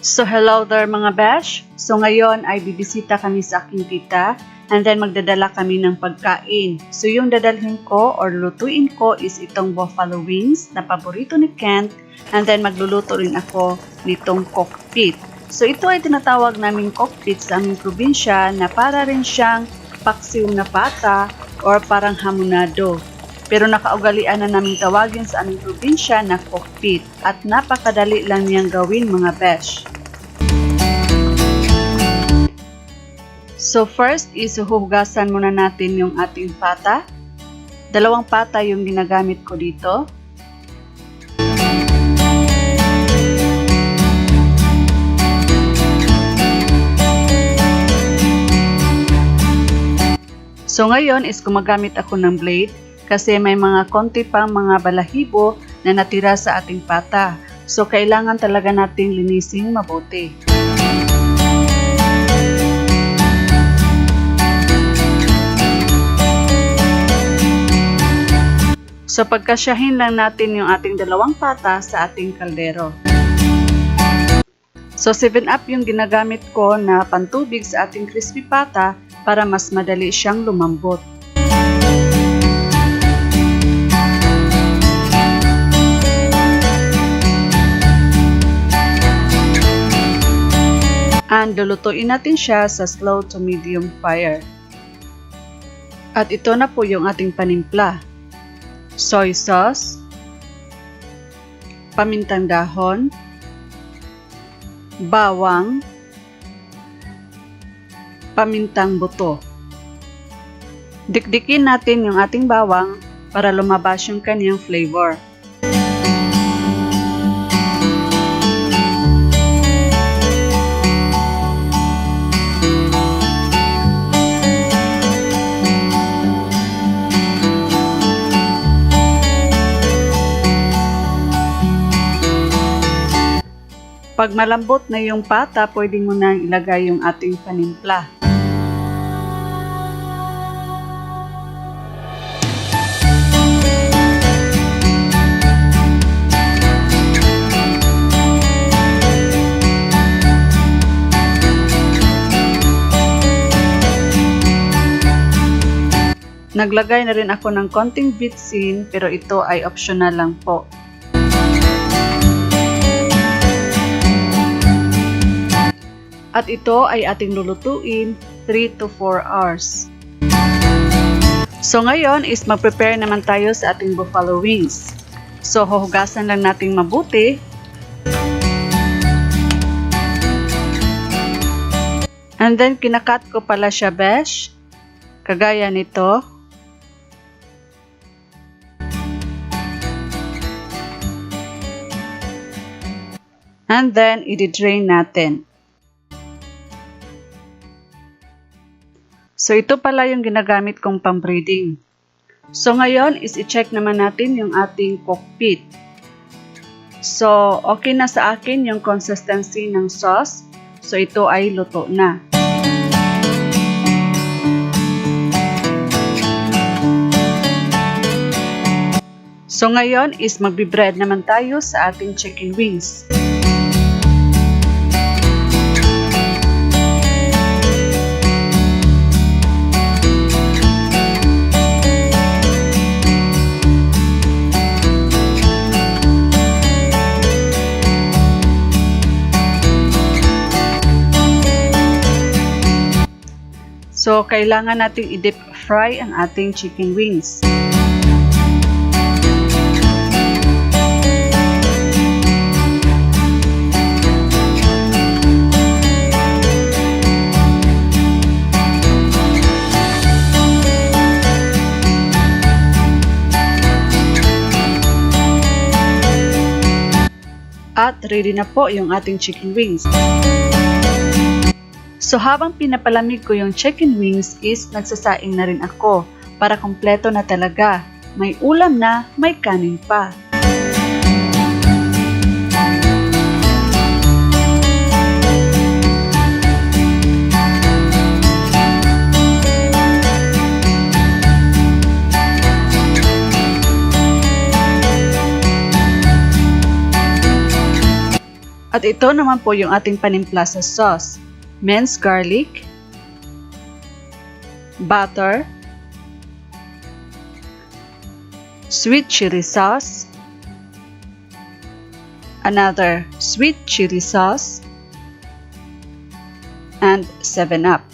So hello there mga besh. So ngayon ay bibisita kami sa aking tita and then magdadala kami ng pagkain. So yung dadalhin ko or lutuin ko is itong buffalo wings na paborito ni Kent and then magluluto rin ako nitong cockpit. So ito ay tinatawag naming cockpit sa aming probinsya na para rin siyang paksiw na pata or parang hamonado. Pero nakaugalian na namin tawagin sa aming probinsya na cockpit at napakadali lang niyang gawin mga besh. So first is huhugasan muna natin yung ating pata. 2 pata yung ginagamit ko dito. So ngayon is gumagamit ako ng blade kasi may mga konti pang mga balahibo na natira sa ating pata. So kailangan talaga nating linisin mabuti. So pagkasyahin lang natin yung ating 2 pata sa ating kaldero. So 7-Up yung ginagamit ko na pantubig sa ating crispy pata para mas madali siyang lumambot. And lulutuin natin siya sa slow to medium fire. At ito na po yung ating panimpla. Soy sauce, pamintang dahon, bawang, pamintang buto. Dikdikin natin yung ating bawang para lumabas yung kanyang flavor. Pag malambot na yung pata, pwede mo na ilagay yung ating panimpla. Naglagay na rin ako ng konting bitsin pero ito ay optional lang po. At ito ay ating lulutuin 3 to 4 hours. So ngayon is mag-prepare naman tayo sa ating buffalo wings. So huhugasan lang natin mabuti. And then kinakat ko pala siya besh. Kagaya nito. And then i-drain natin. So ito pala yung ginagamit kong pang-breeding. So ngayon is i-check naman natin yung ating cockpit. So okay na sa akin yung consistency ng sauce. So ito ay luto na. So ngayon is magbi-bread naman tayo sa ating chicken wings. So, kailangan nating i-deep fry ang ating chicken wings. At ready na po yung ating chicken wings. So habang pinapalamig ko yung chicken wings is nagsasaing na rin ako para kompleto na talaga. May ulam na, may kanin pa. At ito naman po yung ating panimpla sa sauce. Minced garlic, butter, sweet chili sauce, another sweet chili sauce, and 7-Up.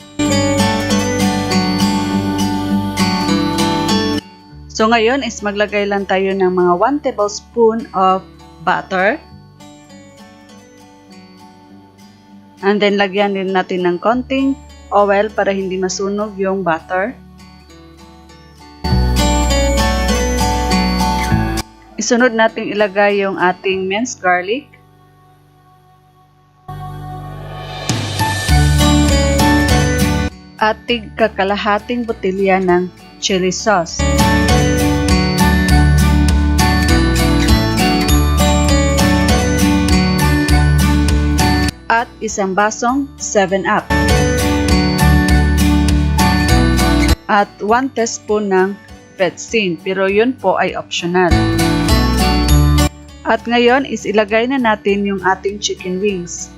So ngayon is maglagay lang tayo ng mga 1 tablespoon of butter. And then lagyan din natin ng konting oil para hindi masunog yung butter. Isunod natin ilagay yung ating minced garlic. At tig-kakalahating botelya ng chili sauce. At isang basong 7-Up. At 1 teaspoon ng vetsin, pero yun po ay optional. At ngayon is ilagay na natin yung ating chicken wings.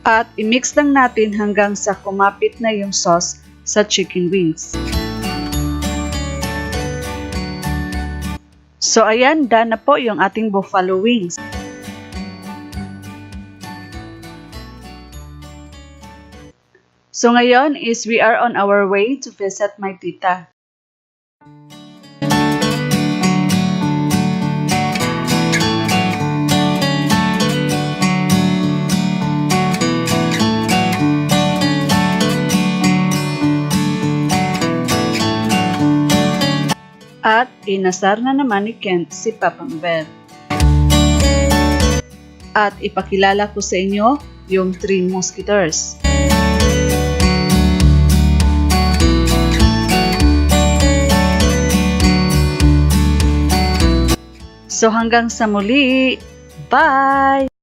At i-mix lang natin hanggang sa kumapit na yung sauce sa chicken wings. So ayan, done na po yung ating buffalo wings. So ngayon is we are on our way to visit my tita. At inasar na naman ni Kent si Papang Bell. At ipakilala ko sa inyo yung 3 Musketeers. So hanggang sa muli, bye!